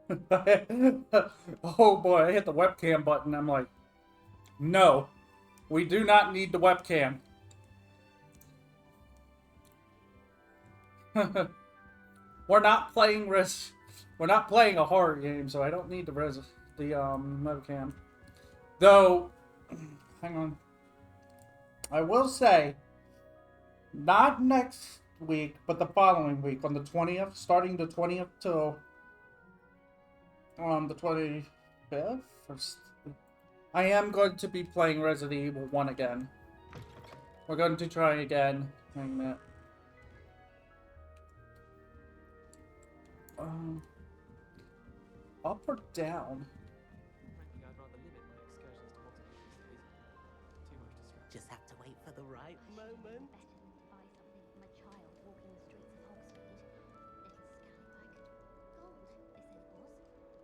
Oh boy, I hit the webcam button. I'm like, no, we do not need the webcam. We're not playing res. We're not playing a horror game, so I don't need the webcam. Though, hang on. I will say, not next week, but the following week on the 20th, starting the 20th till the 25th. I am going to be playing Resident Evil 1 again. We're going to try again. Hang on a minute. Up or down? Frankly, I'd rather limit my excursions to Hogsmeade these days. Too much distraction. Just have to wait for the right moment. Better than buy something from a child walking the streets of Hogsmeade. Little scallywag. Gold, they said it was.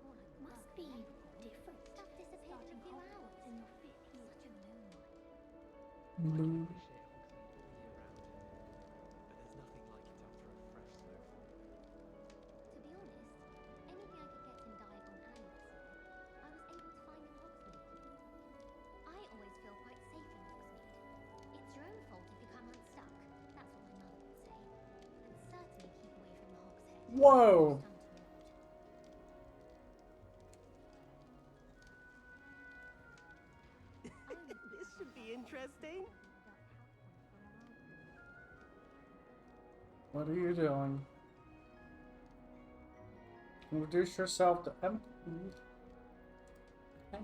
More like must be different. Stuff disappeared in a few hours. In your fit, such a moonlight. I can appreciate Hogsmeade all year round, but there's nothing like it after a fresh snowfall. To be honest, anything I could get in Diagon Alley this year, I was able to find in Hogsmeade. I always feel quite safe in Hogsmeade. It's your own fault if you come unstuck. That's what my mother would say. And certainly keep away from the Hogshead. Whoa! This should be interesting. What are you doing? Introduce yourself to empty. Okay.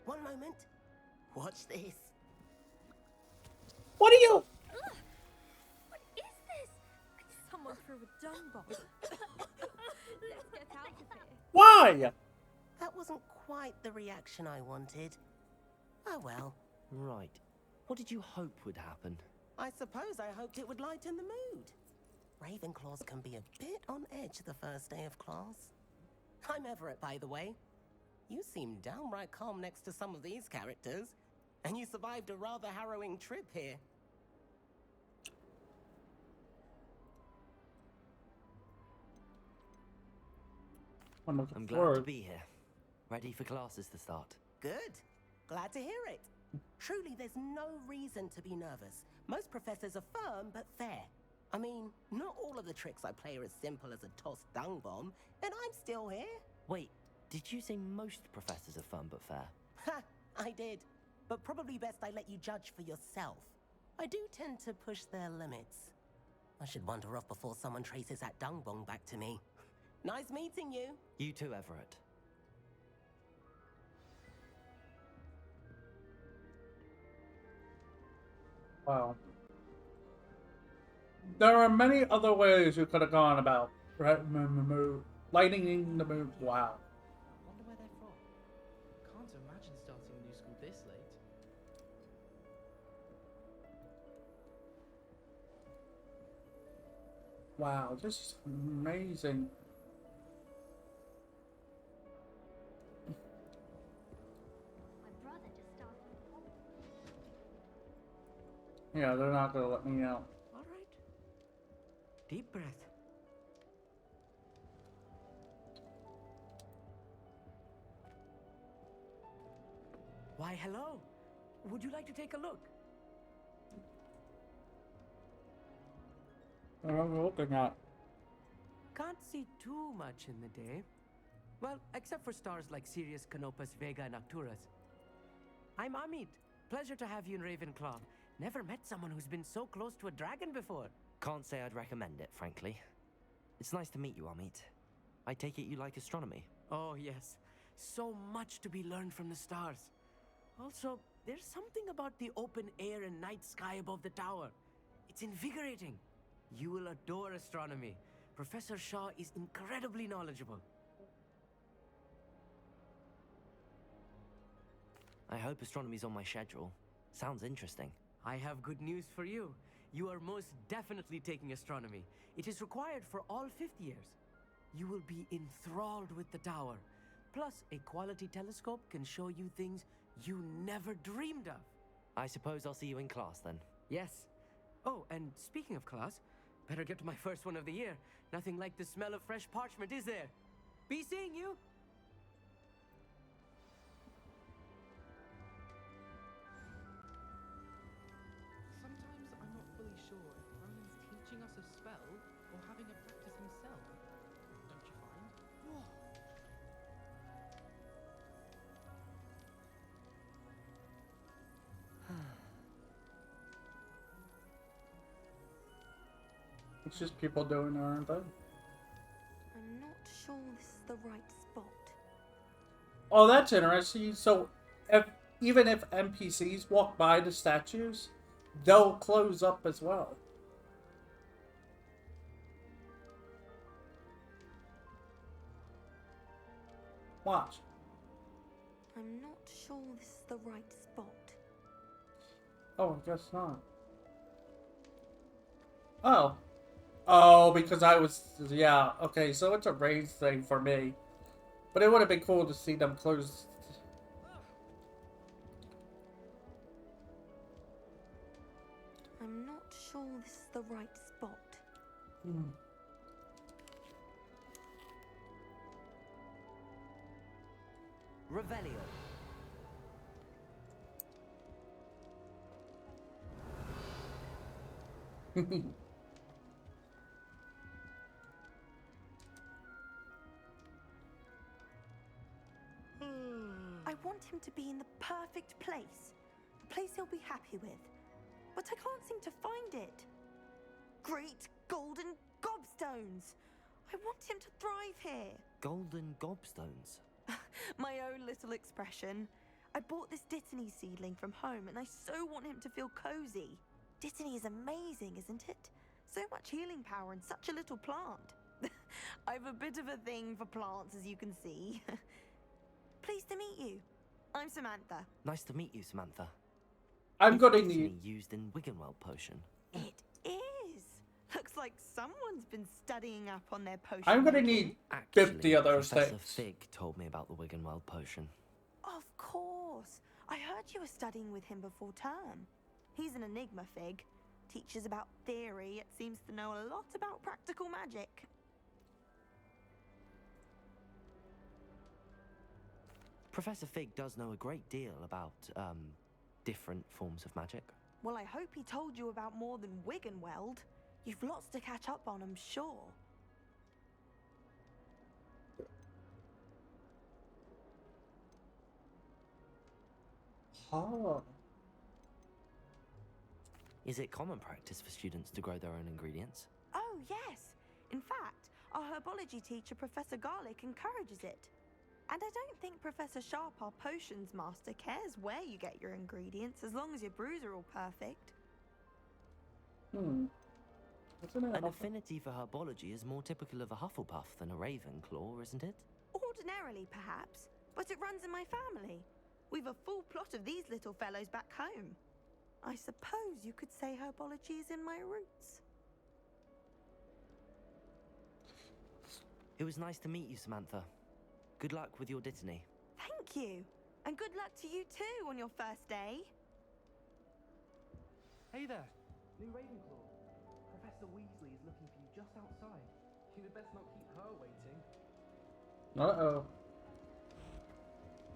One moment. Watch this. What are you? What is this? Someone threw a dung bomb. Let's get out of here. Why? That wasn't quite the reaction I wanted. Oh well. Right. What did you hope would happen? I suppose I hoped it would lighten the mood. Ravenclaws can be a bit on edge the first day of class. I'm Everett, by the way. You seem downright calm next to some of these characters, and you survived a rather harrowing trip here. I'm looking I'm glad forward. to be here. Ready for classes to start. Good. Glad to hear it. Truly, there's no reason to be nervous. Most professors are firm but fair. I mean, not all of the tricks I play are as simple as a tossed dung bomb, and I'm still here. Wait, did you say most professors are fun but fair? Ha! I did. But probably best I let you judge for yourself. I do tend to push their limits. I should wander off before someone traces that dung bomb back to me. Nice meeting you. You too, Everett. Wow. There are many other ways you could have gone about lightening the mood. Wow. Wonder where they're from. Can't imagine starting a new school this late. Wow, this is amazing. My brother just started. Yeah, they're not gonna let me out. All right. Deep breath. Why, hello. Would you like to take a look? What am I looking at? Can't see too much in the day. Well, except for stars like Sirius, Canopus, Vega, and Arcturus. I'm Amit. Pleasure to have you in Ravenclaw. Never met someone who's been so close to a dragon before. Can't say I'd recommend it, frankly. It's nice to meet you, Amit. I take it you like astronomy. Oh, yes. So much to be learned from the stars. Also, there's something about the open air and night sky above the tower. It's invigorating. You will adore astronomy. Professor Shaw is incredibly knowledgeable. I hope astronomy's on my schedule. Sounds interesting. I have good news for you. You are most definitely taking astronomy. It is required for all fifth years. You will be enthralled with the tower. Plus, a quality telescope can show you things you never dreamed of. I suppose I'll see you in class then. Yes. Oh, and speaking of class, Better get to my first one of the year. Nothing like the smell of fresh parchment, is there? Be seeing you. Sometimes I'm not fully sure if Ronan's teaching us a spell or having a practice himself. Don't you find? It's just people doing their own thing. I'm not sure this is the right spot. Oh, that's interesting. So, even if NPCs walk by the statues, they'll close up as well. Watch. I'm not sure this is the right spot. Oh, I guess not. Oh. Oh, because I was... Yeah, okay, so it's a raise thing for me. But it would have been cool to see them close... I'm not sure this is the right spot. Hmm. Revelio. I want him to be in the perfect place. A place he'll be happy with. But I can't seem to find it. Great golden gobstones! I want him to thrive here. Golden gobstones. My own little expression. I bought this Dittany seedling from home and I so want him to feel cozy. Dittany is amazing, isn't it? So much healing power in such a little plant. I've a bit of a thing for plants, as you can see. Pleased to meet you. I'm Samantha. Nice to meet you, Samantha. I'm Is gonna Dittany need... used in Wiggenweld potion. It is. Looks like someone's been studying up on their potion. I'm gonna making. need Actually, 50 of those Professor things. Fig told me about the Wiggenweld potion. Of course. I heard you were studying with him before term. He's an enigma, Fig. Teaches about theory, yet seems to know a lot about practical magic. Professor Fig does know a great deal about, different forms of magic. Well, I hope he told you about more than Wiggenweld. You've lots to catch up on, I'm sure. Oh. Is it common practice for students to grow their own ingredients? Oh, yes. In fact, our herbology teacher, Professor Garlic, encourages it. And I don't think Professor Sharp, our potions master, cares where you get your ingredients, as long as your brews are all perfect. Hmm. Isn't it An a- affinity for herbology is more typical of a Hufflepuff than a Ravenclaw, isn't it? Ordinarily, perhaps, but it runs in my family. We've a full plot of these little fellows back home. I suppose you could say herbology is in my roots. It was nice to meet you, Samantha. Good luck with your Dittany. Thank you. And good luck to you too on your first day. Hey there, new Ravenclaw. Professor Weasley is looking for you just outside. You'd best not keep her waiting. Uh-oh.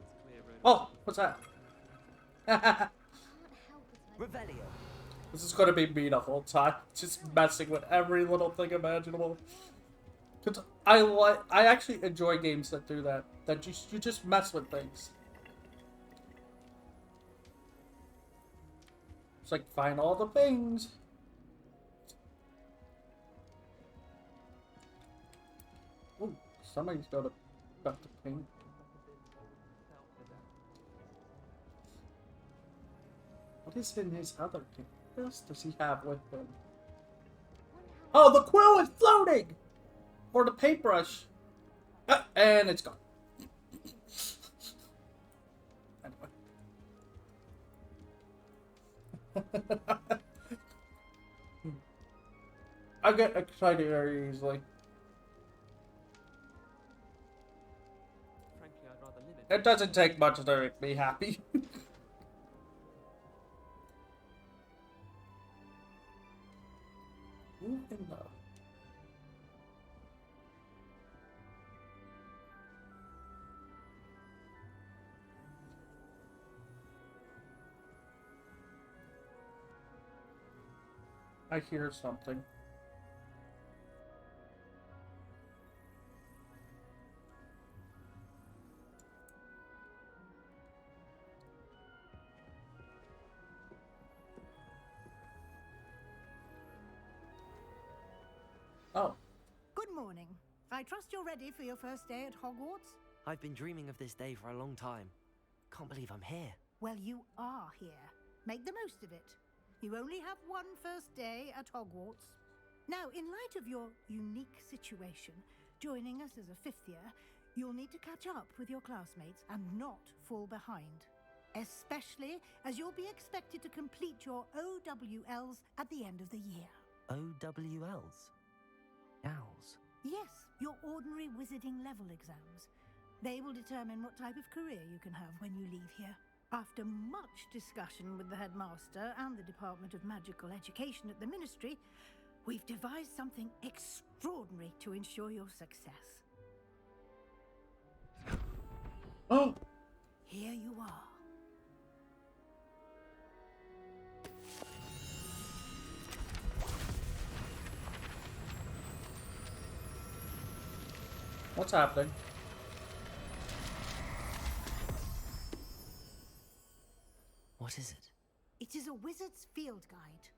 It's clear Ronan. Oh, what's that? Can't help but Revelio. This is gonna be me the whole time, just messing with every little thing imaginable. Cause I actually enjoy games that do that. That you just mess with things. It's like find all the things. Ooh, somebody's got to paint. What is in his other thing? What else does he have with him? Oh, the quill is floating! Or the paintbrush. And it's gone. Anyway. I get excited very easily. Frankly, I'd rather live It doesn't take much to make me happy. Who in the I hear something. Oh. Good morning. I trust you're ready for your first day at Hogwarts? I've been dreaming of this day for a long time. Can't believe I'm here. Well, you are here. Make the most of it. You only have one first day at Hogwarts. Now, in light of your unique situation, joining us as a fifth year, you'll need to catch up with your classmates and not fall behind. Especially as you'll be expected to complete your OWLs at the end of the year. OWLs? Owls? Yes, your ordinary wizarding level exams. They will determine what type of career you can have when you leave here. After much discussion with the headmaster and the Department of Magical Education at the Ministry, we've devised something extraordinary to ensure your success. Oh! Here you are. What's happening? What is it? It is a wizard's field guide.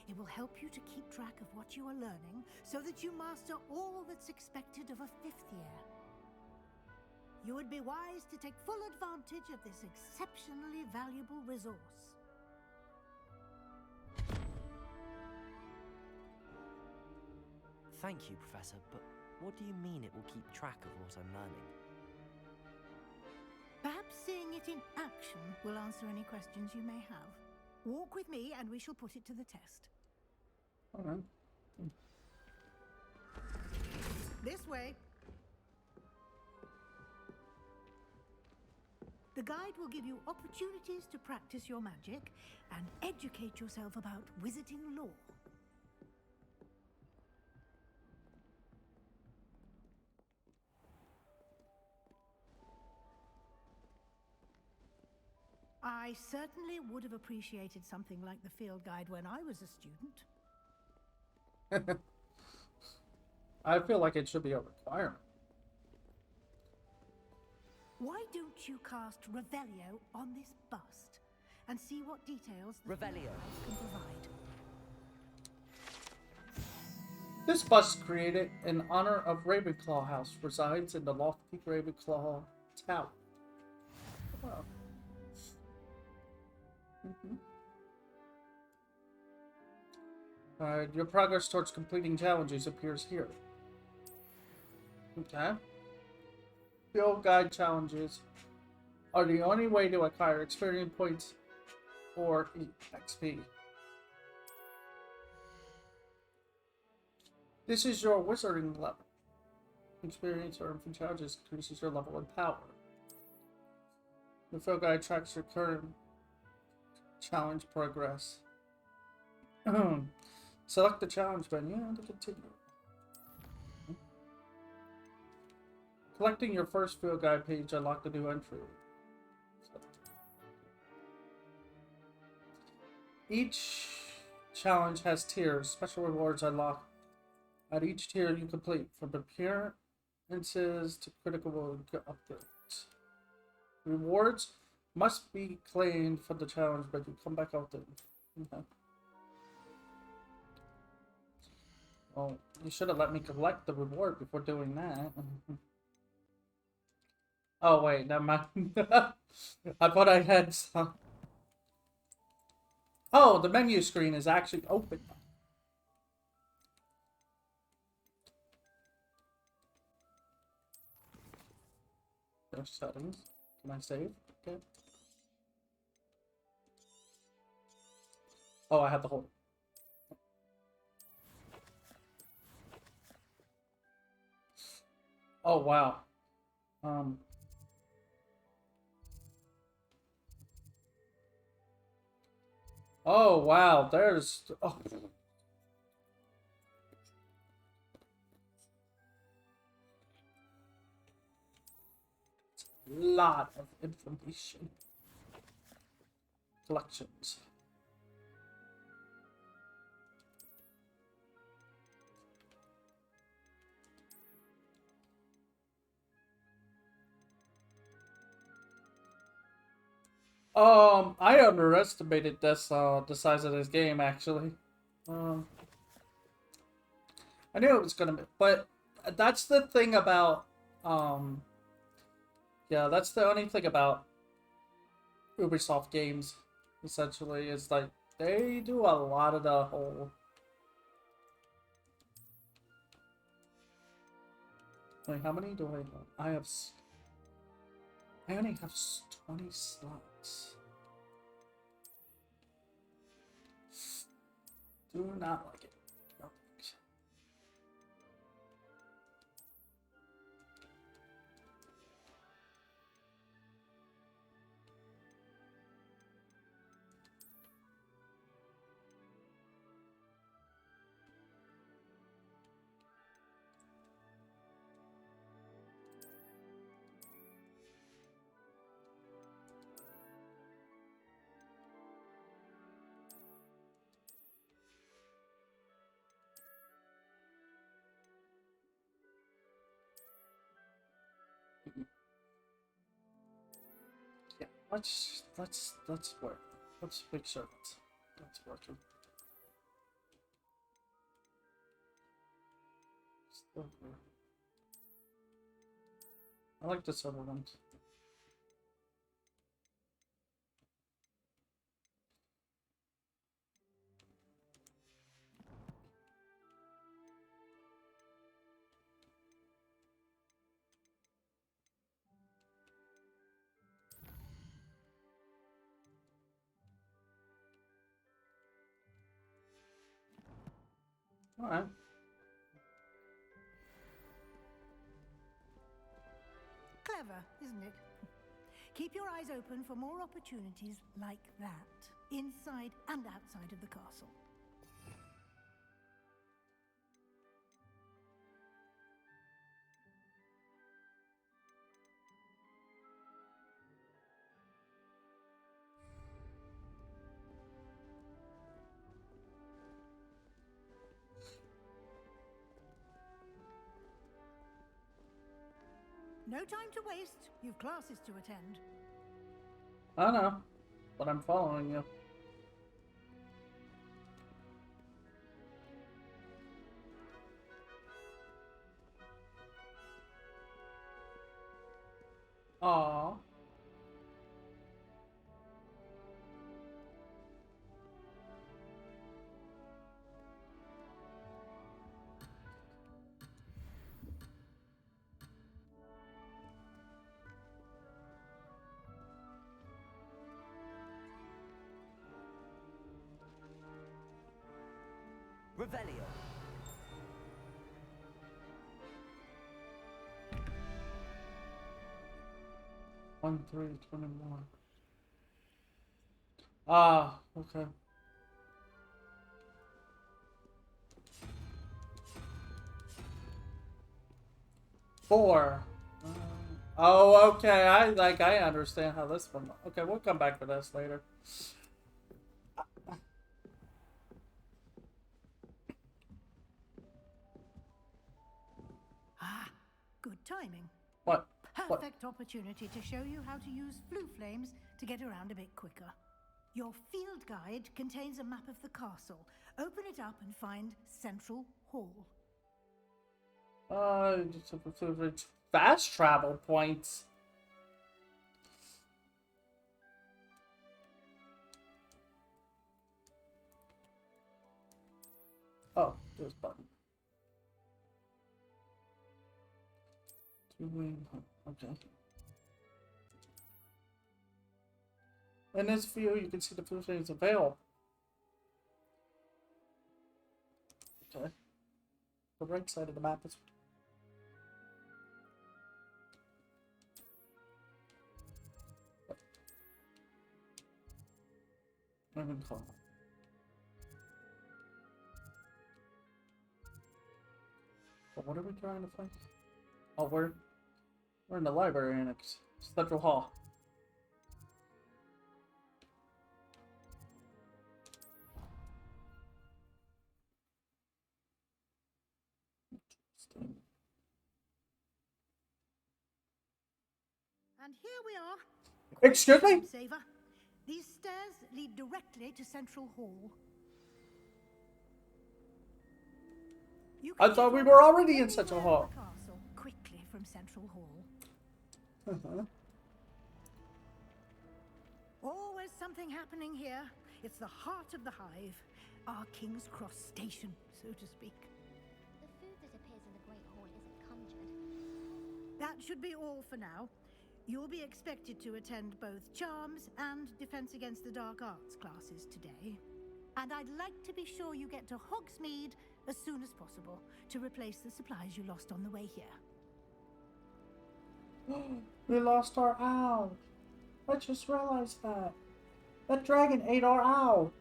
It will help you to keep track of what you are learning so that you master all that's expected of a fifth year. You would be wise to take full advantage of this exceptionally valuable resource. Thank you, Professor, but what do you mean it will keep track of what I'm learning? Perhaps seeing it in action will answer any questions you may have. Walk with me and we shall put it to the test. All right. This way. The guide will give you opportunities to practice your magic and educate yourself about wizarding lore. I certainly would have appreciated something like the field guide when I was a student. I feel like it should be a requirement. Why don't you cast Revelio on this bust and see what details the Revelio field guide can provide? This bust created in honor of Ravenclaw House resides in the lofty Ravenclaw Tower. Wow. Your progress towards completing challenges appears here. Okay. Field guide challenges are the only way to acquire experience points or XP. This is your wizarding level. Experience or from challenges increases your level and power. The field guide tracks your current challenge progress. Select the challenge menu to continue. Collecting your first field guide page unlocked a new entry. Each challenge has tiers. Special rewards unlocked at each tier you complete, from appearances to critical upgrades. Rewards must be claimed for the challenge, but you come back out then. Okay. Well, you should have let me collect the reward before doing that. Oh wait, never mind. I thought I had some. Oh, the menu screen is actually open. There's settings. Can I save? Okay. Oh, I have to hold it. Oh wow. Oh wow, there's lot of information. Collections. I underestimated this the size of this game actually. Um, I knew it was gonna be, but that's the thing about yeah, that's the only thing about Ubisoft games. Essentially, is like they do a lot of the whole. Wait, how many do I have? I only have 20 slots. Do not like it. No. Yeah, let's work. Let's make sure that's working. Still here. I like this other one. All right. Clever, isn't it? Keep your eyes open for more opportunities like that, inside and outside of the castle. No time to waste. You've classes to attend. I know, but I'm following you. Aww. Revelio. One, 3, 21. Ah, okay. Four. Oh, okay. I understand how this one. Okay, we'll come back for this later. Ah, good timing. What? Perfect opportunity to show you how to use flue flames to get around a bit quicker. Your field guide contains a map of the castle. Open it up and find Central Hall. Fast travel points. Oh, there's a button. Okay. In this view, you can see the food things available. Okay. The right side of the map is. Ravenclaw. But what are we trying to find? Oh, we're in the library annex, Central Hall. And here we are. Excuse me? Saver. These stairs lead directly to Central Hall. You I can thought get we were almost already in Central anywhere in Hall. the castle quickly from Central Hall. Always something happening here. It's the heart of the hive, our King's Cross station, so to speak. The food that appears in the Great Hall isn't conjured. That should be all for now. You'll be expected to attend both Charms and Defense Against the Dark Arts classes today. And I'd like to be sure you get to Hogsmeade as soon as possible to replace the supplies you lost on the way here. We lost our owl. I just realized that. That dragon ate our owl.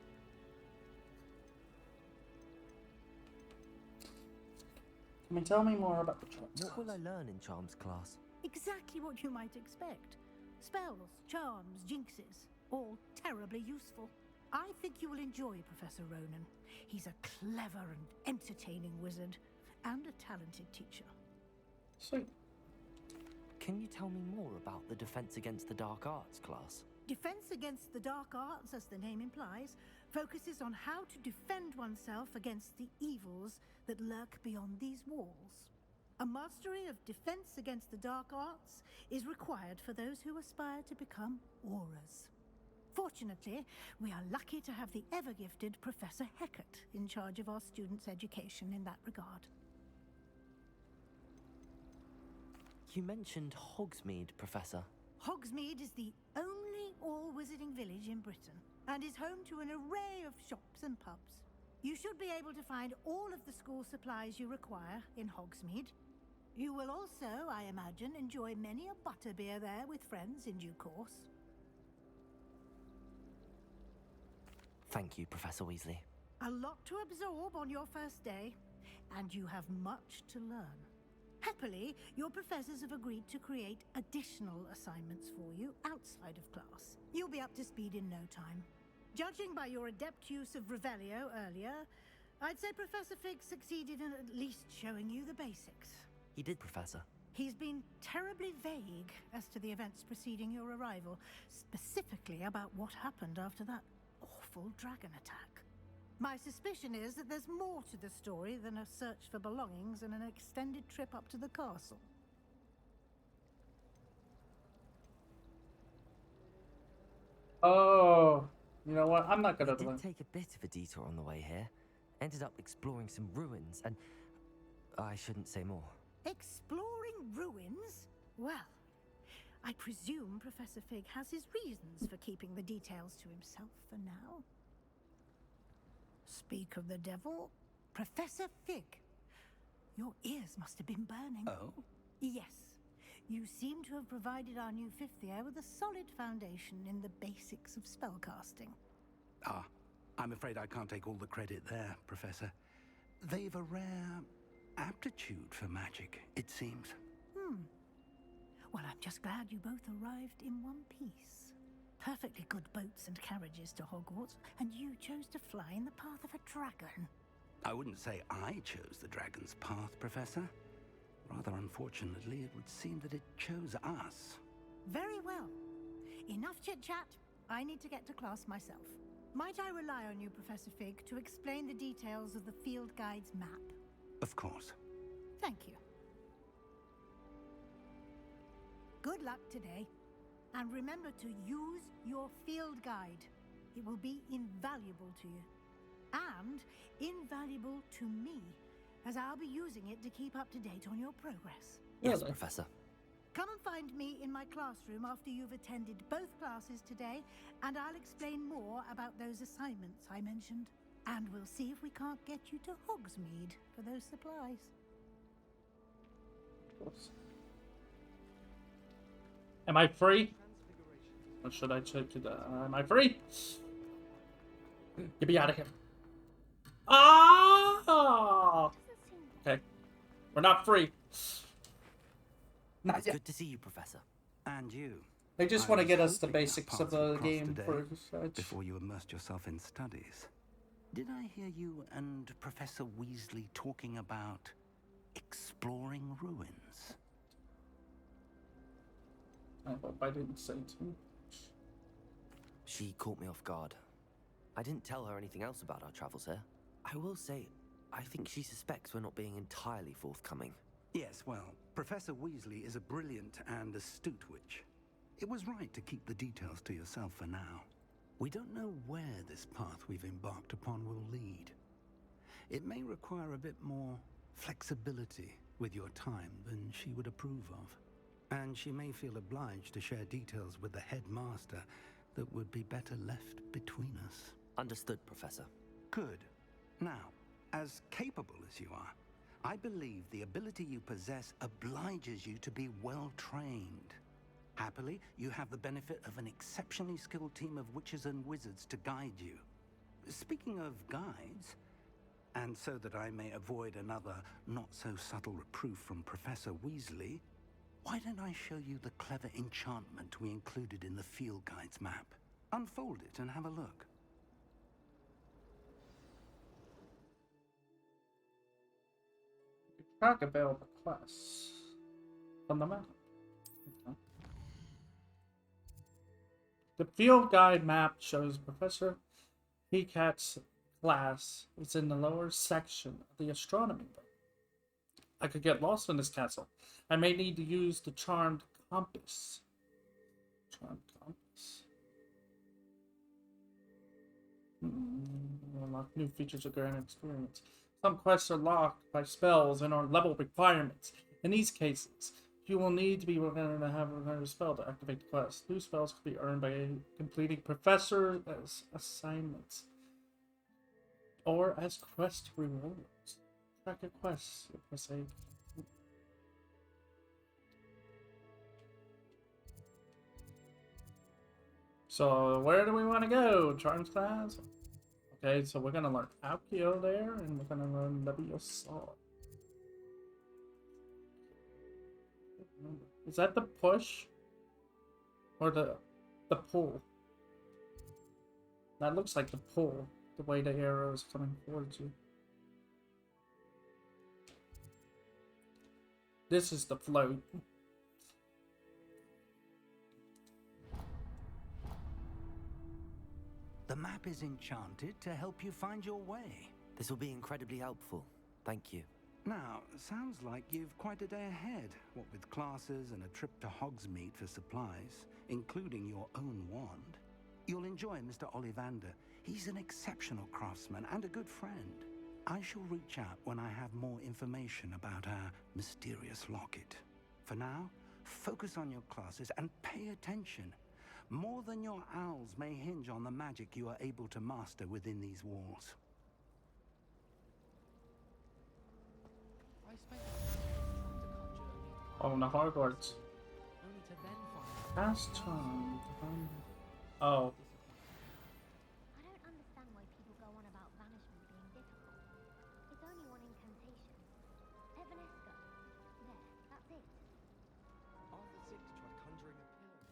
Can you tell me more about the charms? What will I learn in Charms class? Exactly what you might expect. Spells, charms, jinxes, all terribly useful. I think you will enjoy Professor Ronan. He's a clever and entertaining wizard, and a talented teacher. Sweet. Can you tell me more about the Defense Against the Dark Arts class? Defense Against the Dark Arts, as the name implies, focuses on how to defend oneself against the evils that lurk beyond these walls. A mastery of Defense Against the Dark Arts is required for those who aspire to become auras. Fortunately, we are lucky to have the ever-gifted Professor Hecat in charge of our students' education in that regard. You mentioned Hogsmeade, Professor. Hogsmeade is the only all-wizarding village in Britain and is home to an array of shops and pubs. You should be able to find all of the school supplies you require in Hogsmeade. You will also, I imagine, enjoy many a butterbeer there with friends in due course. Thank you, Professor Weasley. A lot to absorb on your first day, and you have much to learn. Happily, your professors have agreed to create additional assignments for you outside of class. You'll be up to speed in no time. Judging by your adept use of Revelio earlier, I'd say Professor Fig succeeded in at least showing you the basics. He did, Professor. He's been terribly vague as to the events preceding your arrival, specifically about what happened after that awful dragon attack. My suspicion is that there's more to the story than a search for belongings and an extended trip up to the castle. Oh, you know what? I'm not gonna We do did it. take a bit of a detour on the way here. Ended up exploring some ruins and... I shouldn't say more. Exploring ruins? Well, I presume Professor Fig has his reasons for keeping the details to himself for now. Speak of the devil, Professor Fig. Your ears must have been burning. Oh? Yes. You seem to have provided our new fifth year with a solid foundation in the basics of spellcasting. Ah, I'm afraid I can't take all the credit there, Professor. They've a rare aptitude for magic, it seems. Well, I'm just glad you both arrived in one piece. Perfectly good boats and carriages to Hogwarts, and you chose to fly in the path of a dragon. I wouldn't say I chose the dragon's path, Professor. Rather unfortunately, it would seem that it chose us. Very well. Enough chit-chat. I need to get to class myself. Might I rely on you, Professor Fig, to explain the details of the field guide's map? Of course. Thank you. Good luck today. And remember to use your field guide. It will be invaluable to you. And invaluable to me, as I'll be using it to keep up to date on your progress. Yes, Really? Professor. Come and find me in my classroom after you've attended both classes today, and I'll explain more about those assignments I mentioned. And we'll see if we can't get you to Hogsmeade for those supplies. Am I free? Or should I check it? Am I free? Get me out of here. Ah! Okay. We're not free. Not It's yet. good to see you, Professor. And you. They just I want to was get us the hoping that basics path of the would cross game today, for such. before you immersed yourself in studies. Did I hear you and Professor Weasley talking about exploring ruins? I hope I didn't say too much. She caught me off guard. I didn't tell her anything else about our travels here. I will say, I think she suspects we're not being entirely forthcoming. Yes, well, Professor Weasley is a brilliant and astute witch. It was right to keep the details to yourself for now. We don't know where this path we've embarked upon will lead. It may require a bit more flexibility with your time than she would approve of. And she may feel obliged to share details with the headmaster that would be better left between us. Understood, Professor. Good. Now, as capable as you are, I believe the ability you possess obliges you to be well trained. Happily, you have the benefit of an exceptionally skilled team of witches and wizards to guide you. Speaking of guides, and so that I may avoid another not-so-subtle reproof from Professor Weasley, why don't I show you the clever enchantment we included in the field guide's map? Unfold it and have a look. Track available quests on the map. Okay. The field guide map shows Professor Picat's class is in the lower section of the astronomy book. I could get lost in this castle. I may need to use the charmed compass. Charmed compass. Unlock new features of grand experience. Some quests are locked by spells and are level requirements. In these cases, you will need to be willing to have a spell to activate the quest. New spells can be earned by completing professor assignments or as quest rewards. Track a quest. Press A. So where do we want to go? Charms class. Okay, so we're gonna learn Accio there, and we're gonna learn Leviosa. Is that the push or the pull? That looks like the pull. The way the arrow is coming towards you. This is the float. The map is enchanted to help you find your way. This will be incredibly helpful. Thank you. Now, sounds like you've quite a day ahead, what with classes and a trip to Hogsmeade for supplies, including your own wand. You'll enjoy Mr. Ollivander. He's an exceptional craftsman and a good friend. I shall reach out when I have more information about our mysterious locket. For now, focus on your classes and pay attention. More than your owls may hinge on the magic you are able to master within these walls. I spent Oh, the Hogwarts. only to then find Past time. Oh. I don't understand why people go on about banishment being difficult. It's only one incantation. Evanesco. There, that's it. Arthur VI tried conjuring a pill.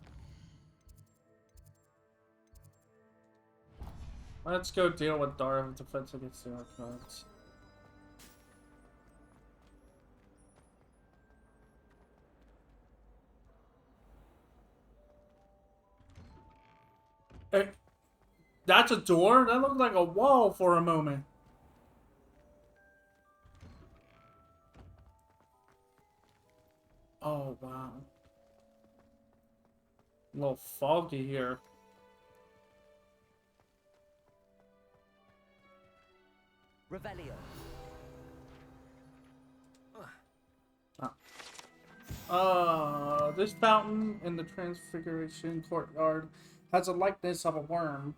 Let's go deal with Darth defense against the Archives. Hey, that's a door? That looked like a wall for a moment. Oh, wow. A little foggy here. Revelio. This fountain in the Transfiguration Courtyard has a likeness of a worm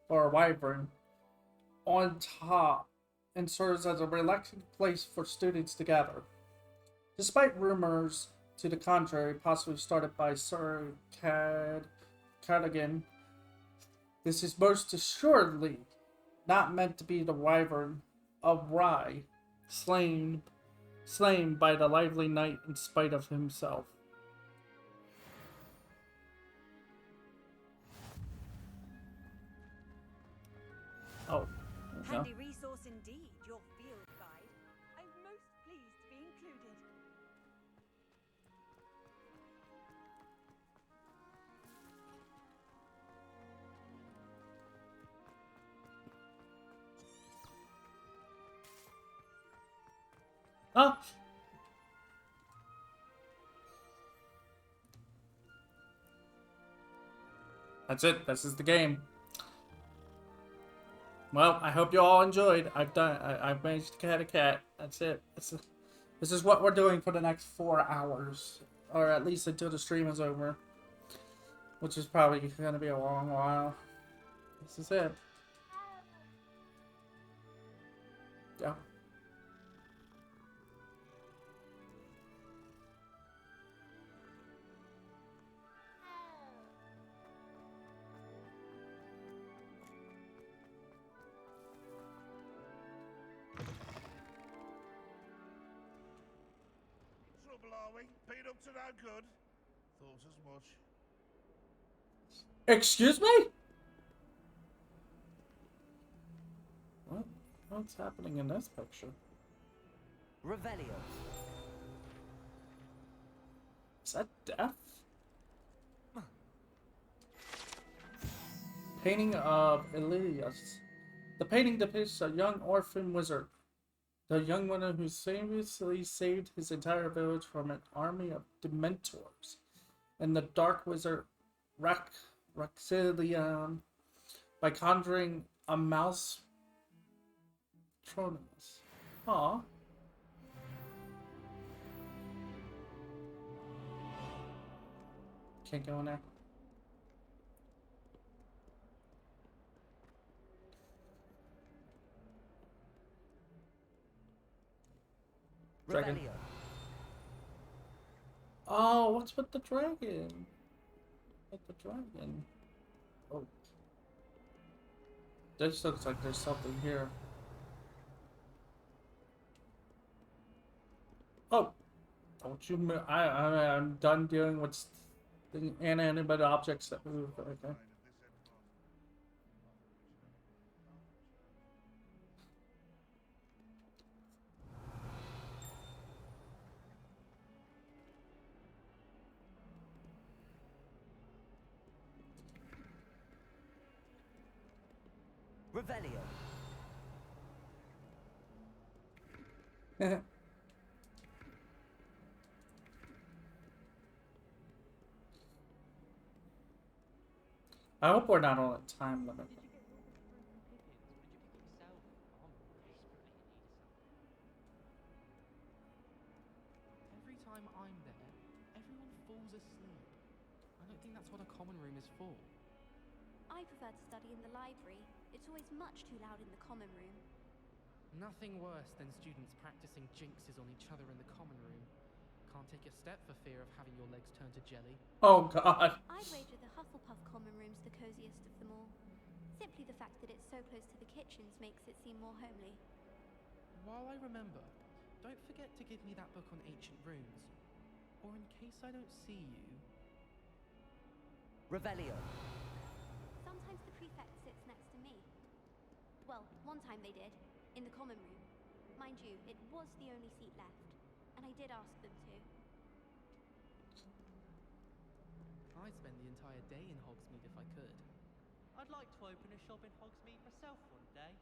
or a wyvern on top and serves as a relaxing place for students to gather. Despite rumors to the contrary, possibly started by Sir Cadogan, this is most assuredly not meant to be the wyvern of Rye, slain by the lively knight in spite of himself. Oh, there we go. Handy resource indeed, your field guide. I'm most pleased to be included. Huh? That's it. This is the game. Well, I hope you all enjoyed. I've managed to cat a cat. That's it. This is what we're doing for the next 4 hours, or at least until the stream is over, which is probably going to be a long while. This is it. Yeah. Trouble, are we? Been up to no good? Thought as much. Excuse me? What's happening in this picture? Revelio. Is that death? Painting of Elias. The painting depicts a young orphan wizard. The young one who seriously saved his entire village from an army of Dementors. And the dark wizard Raxilian by conjuring a mouse Tronus. Aw. Can't go in there. Dragon. Revelio. Oh, what's with the dragon? With the dragon. Oh. This looks like there's something here. Oh. Don't you I'm done dealing with the inanimate objects that move. Okay. Revelio. I hope we're not on a time limit. Every time I'm there, everyone falls asleep. I don't think that's what a common room is for. I prefer to study in the library. It's always much too loud in the common room. Nothing worse than students practicing jinxes on each other in the common room. Can't take a step for fear of having your legs turn to jelly. Oh god. I'd wager the Hufflepuff common room's the coziest of them all. Simply the fact that it's so close to the kitchens makes it seem more homely. While I remember, don't forget to give me that book on ancient runes. Or in case I don't see you... Revelio. Sometimes the prefect sits next to me. Well, one time they did, in the common room. Mind you, it was the only seat left, and I did ask them to. I'd spend the entire day in Hogsmeade if I could. I'd like to open a shop in Hogsmeade myself one day.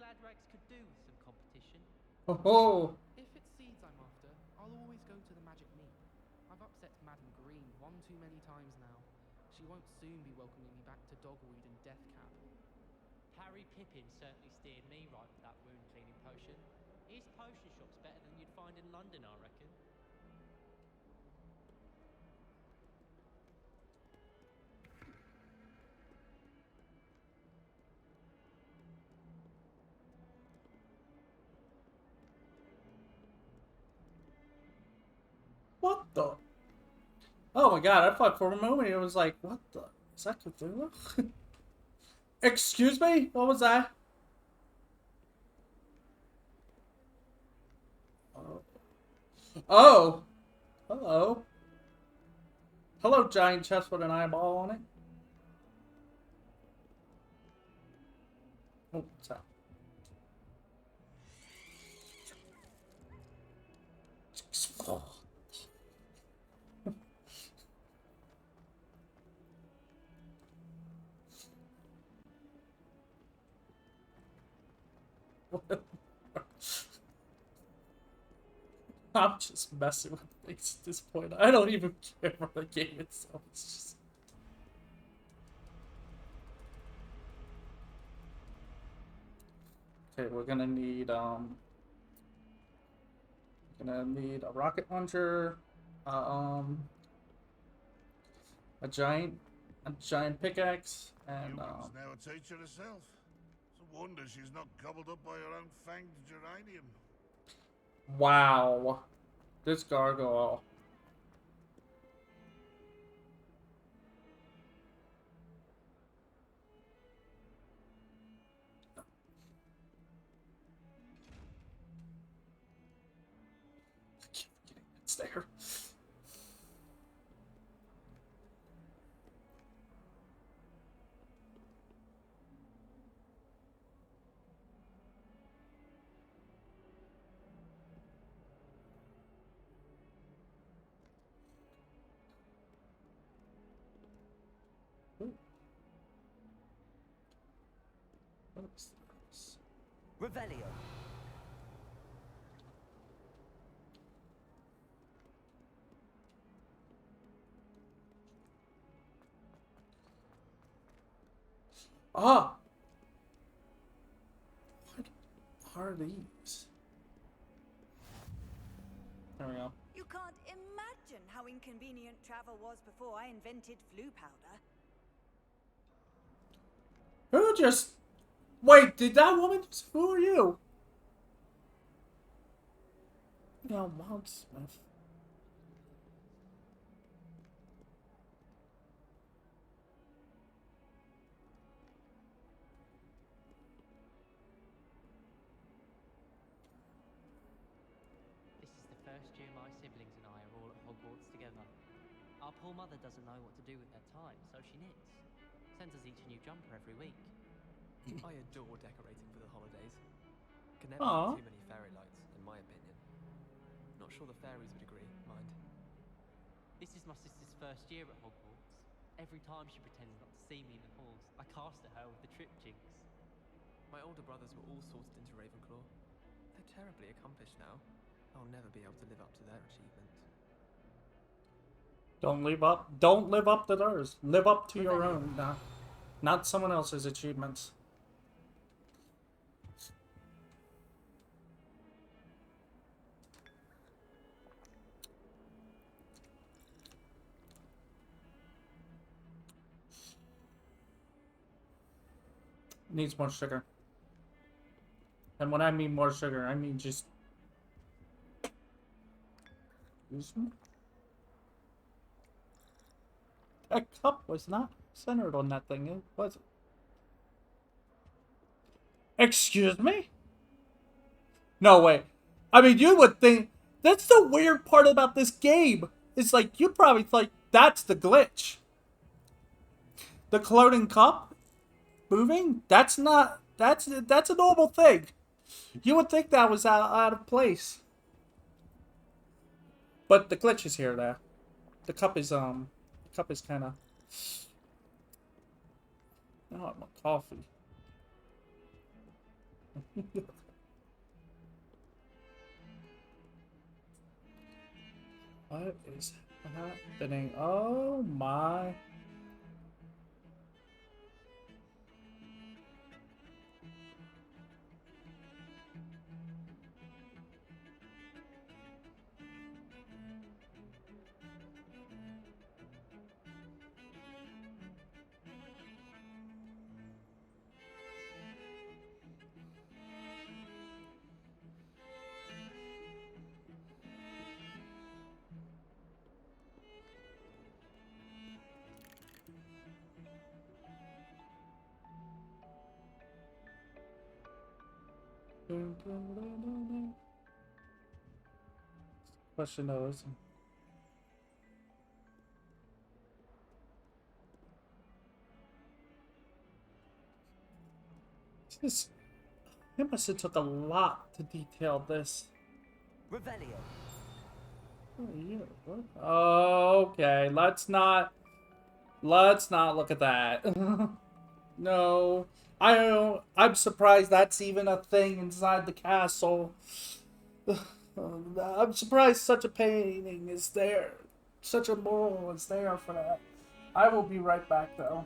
Glad Rex could do with some competition. Oh. If it's seeds I'm after, I'll always go to the Magic Meet. I've upset Madam Green one too many times now. She won't soon be welcoming me back to Dogweed and Deathcap. Harry Pippin certainly steered me right with that wound cleaning potion. His potion shop's better than you'd find in London, I reckon. What the? Oh my god, I thought for a moment it was like, what the? Is that Cthulhu? Excuse me? What was that? Oh. Hello. Hello, giant chest with an eyeball on it. Oh, what's that? Oh. I'm just messing with things at this point. I don't even care for the game itself. It's just... Okay, we're gonna need a rocket launcher, a giant pickaxe, and Human's now a teacher herself. It's a wonder she's not gobbled up by her own fanged geranium. wow, this gargoyle. It's there. What's this? Revelio. Ah! What are these? There we go. You can't imagine how inconvenient travel was before I invented flu powder. Who just... Wait, did that woman just... Who are you? No, Wildsmith. This is the first year my siblings and I are all at Hogwarts together. Our poor mother doesn't know what to do with her time, so she knits. Sends us each a new jumper every week. I adore decorating for the holidays. Can never Aw. have too many fairy lights, in my opinion. Not sure the fairies would agree, mind. This is my sister's first year at Hogwarts. Every time she pretends not to see me in the halls, I cast at her with the trip jinx. My older brothers were all sorted into Ravenclaw. They're terribly accomplished now. I'll never be able to live up to their achievements. Don't live up. Don't live up to theirs. Live up to your own, not someone else's achievements. Needs more sugar. And when I mean more sugar, I mean just... Excuse me? That cup was not centered on that thing, was it? Excuse me? No way. I mean, you would think... That's the weird part about this game. It's like, you probably like, that's the glitch. The floating cup moving? That's not... That's a normal thing. You would think that was out of place. But the glitch is here now. The cup is kind of... Oh, I want coffee. What is happening? Oh my... Question though is... It must have took a lot to detail this. Revelio. Okay, let's not look at that. No, I'm surprised that's even a thing inside the castle. I'm surprised such a painting is there. Such a moral is there for that. I will be right back, though.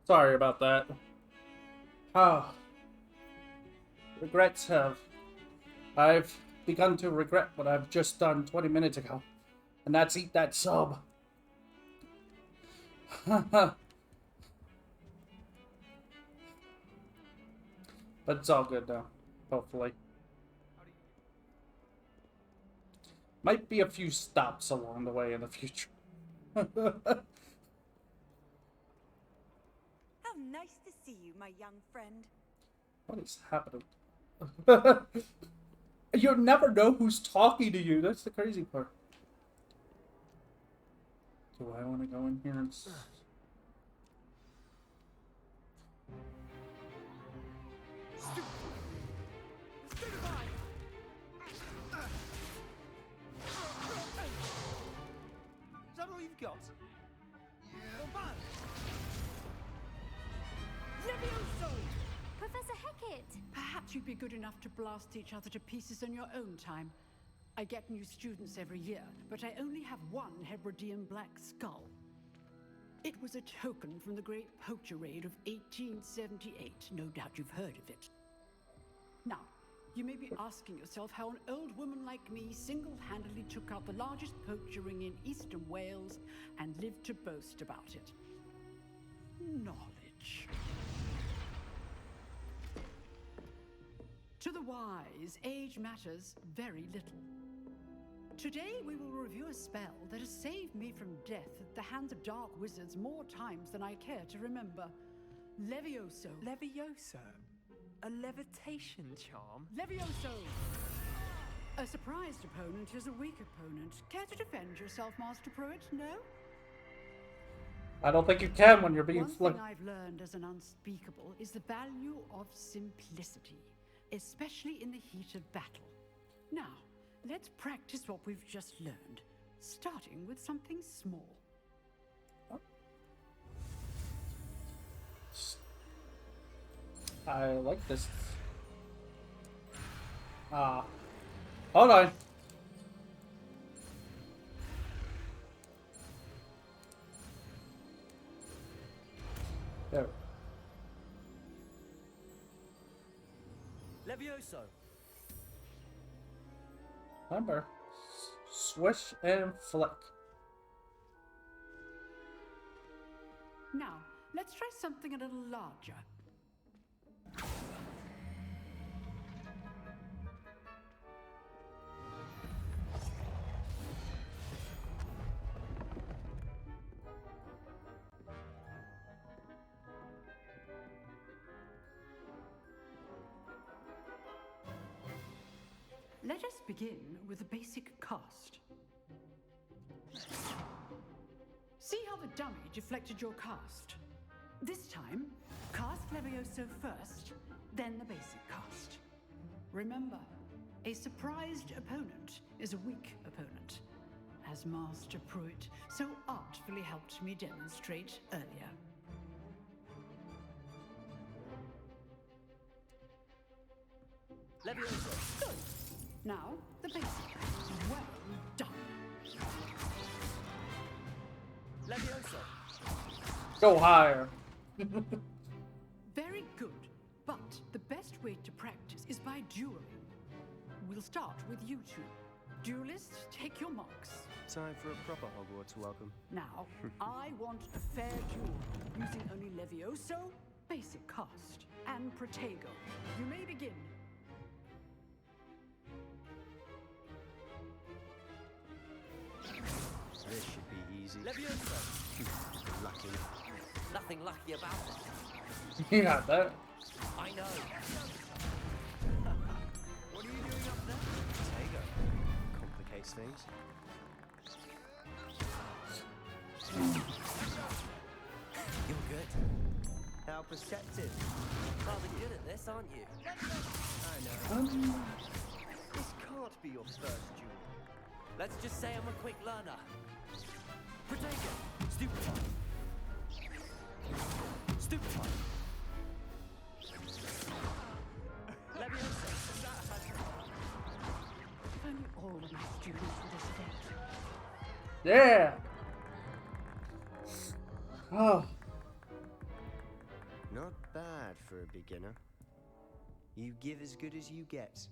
Sorry about that. Ah. Regrets have. I've begun to regret what I've just done 20 minutes ago. And that's eat that sub. But it's all good now. Hopefully. Might be a few stops along the way in the future. How nice to see you, my young friend. What is happening? You never know who's talking to you. That's the crazy part. Do I want to go in here and... Is that all you've got? Professor Hecat! Perhaps you'd be good enough to blast each other to pieces in your own time. I get new students every year, but I only have one Hebridean black skull. It was a token from the Great Poacher Raid of 1878. No doubt you've heard of it. Now, you may be asking yourself how an old woman like me single-handedly took out the largest poacher ring in eastern Wales and lived to boast about it. Knowledge. To the wise, age matters very little. Today we will review a spell that has saved me from death at the hands of dark wizards more times than I care to remember. Levioso. Levioso? A levitation charm? Levioso! A surprised opponent is a weak opponent. Care to defend yourself, Master Pruitt? No? I don't think you can when you're being One thing I've learned as an unspeakable is the value of simplicity, especially in the heat of battle. Now, let's practice what we've just learned, starting with something small. I like this. Hold on. There. Levioso. Remember, swish and flick. Now, let's try something a little larger. Let us begin with a basic cast. See how the dummy deflected your cast? This time, cast Levioso first, then the basic cast. Remember, a surprised opponent is a weak opponent, as Master Pruitt so artfully helped me demonstrate earlier. Levioso. Good. Now, the basic. Well done. Levioso. Go higher. Very good. But the best way to practice is by dueling. We'll start with you two. Duelists, take your marks. Time for a proper Hogwarts welcome. Now, I want a fair duel, using only Levioso, basic cast, and Protego. You may begin. This should be easy. Levioso. Lucky. Nothing lucky about it. You got that. I know. What are you doing up there? Protego. Complicates things. You're good. How perceptive. Rather good at this, aren't you? I know. This can't be your first duel. Let's just say I'm a quick learner. Protego. Stupid time. Stupid time. Leviosa. If only all of my students for this event. Yeah. Oh. bad for a beginner. You give as good as you get.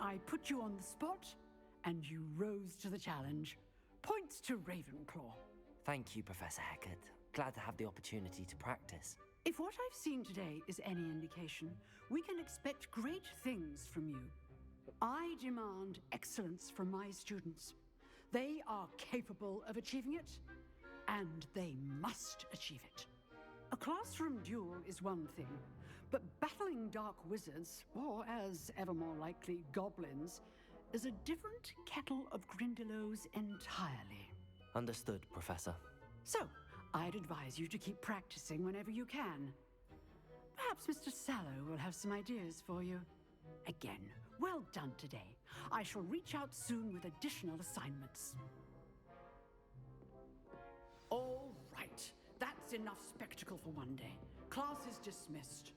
I put you on the spot, and you rose to the challenge. Points to Ravenclaw. Thank you, Professor Hecat. Glad to have the opportunity to practice. If what I've seen today is any indication, we can expect great things from you. I demand excellence from my students. They are capable of achieving it, and they must achieve it. A classroom duel is one thing, but battling dark wizards, or as ever more likely, goblins, is a different kettle of Grindylows entirely. Understood, Professor. So, I'd advise you to keep practicing whenever you can. Perhaps Mr. Sallow will have some ideas for you. Again, well done today. I shall reach out soon with additional assignments. All right. That's enough spectacle for one day. Class is dismissed.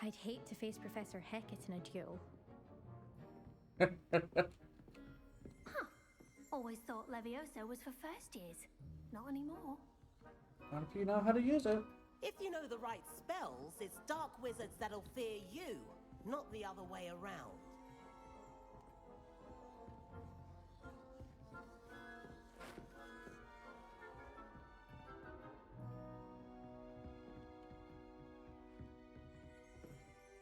I'd hate to face Professor Hecat in a duel. Huh. Always thought Leviosa was for first years. Not anymore. Not if you know how to use it. If you know the right spells, it's dark wizards that'll fear you, not the other way around.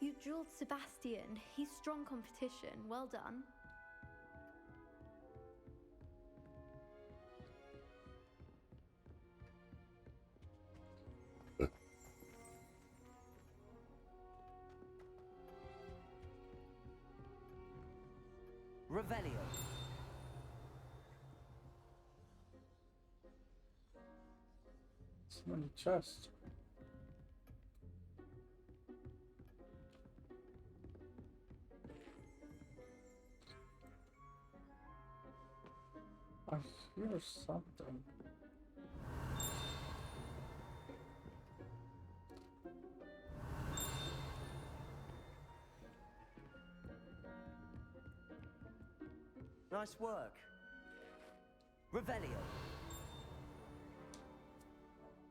You drilled Sebastian. He's strong competition. Well done. Revelio. So many chests. I hear something. Nice work. Revelio.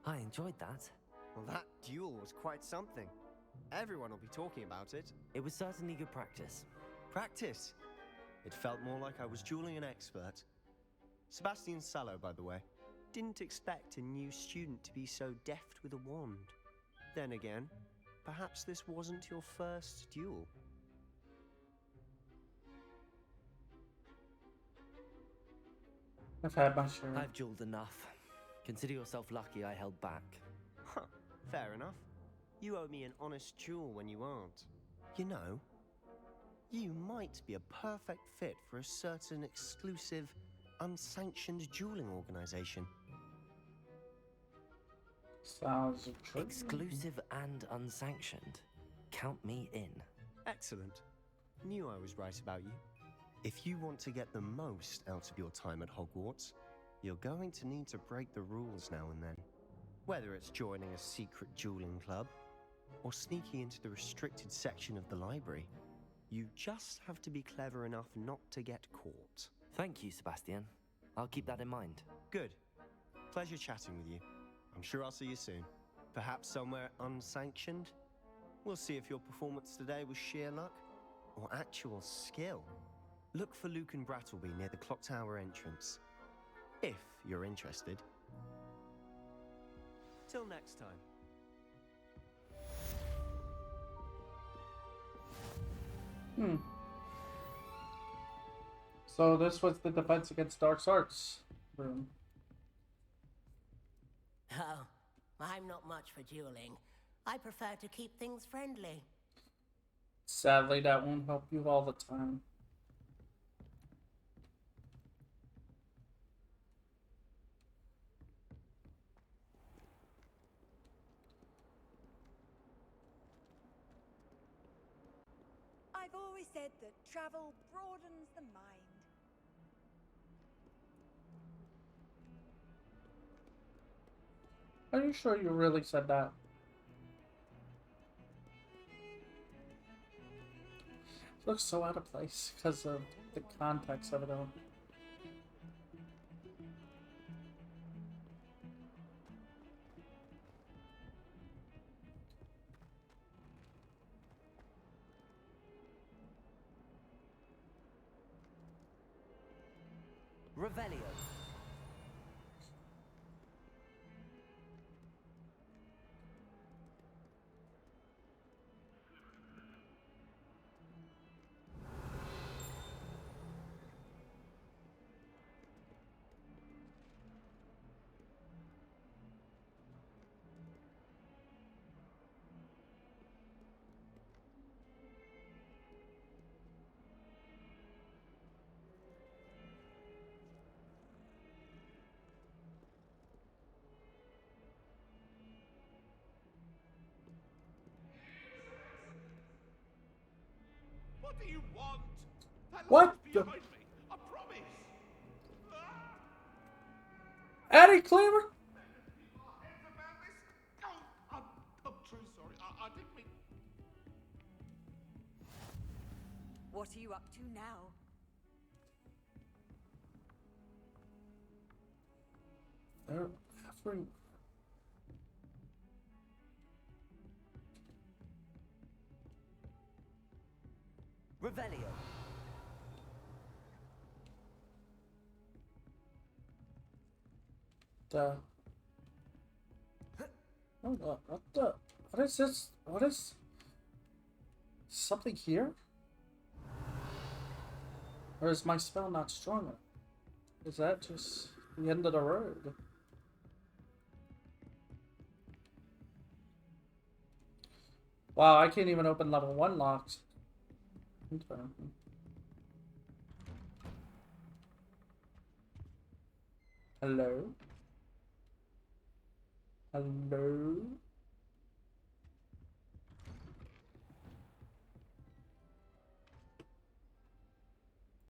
I enjoyed that. Well, that duel was quite something. Everyone will be talking about it. It was certainly good practice. Practice? It felt more like I was dueling an expert. Sebastian Sallow, by the way. Didn't expect a new student to be so deft with a wand. Then again, perhaps this wasn't your first duel. I've had my share. I've dueled enough. Consider yourself lucky I held back. Huh, fair enough. You owe me an honest duel when you aren't. You know, you might be a perfect fit for a certain exclusive, unsanctioned dueling organization. Sounds true. Exclusive and unsanctioned. Count me in. Excellent. Knew I was right about you. If you want to get the most out of your time at Hogwarts, you're going to need to break the rules now and then. Whether it's joining a secret dueling club, or sneaking into the restricted section of the library, you just have to be clever enough not to get caught. Thank you, Sebastian. I'll keep that in mind. Good. Pleasure chatting with you. I'm sure I'll see you soon. Perhaps somewhere unsanctioned? We'll see if your performance today was sheer luck, or actual skill. Look for Luke and Brattleby near the Clock Tower entrance. If you're interested. Till next time. So this was the Defense Against Dark Arts room. Oh, I'm not much for dueling. I prefer to keep things friendly. Sadly, that won't help you all the time. I've always said that travel broadens the mind. Are you sure you really said that? It looks so out of place because of the context of it all. Revelio. What do you want? That What line's the- behind me. I promise. Eddie Cleaver? Heads about this. Oh, I'm true sorry. I didn't mean. What are you up to now? They're every... Revelio. What is this? What is something here? Or is my spell not strong enough? Is that just the end of the road? Wow, I can't even open level 1 locks. Hello? Hello?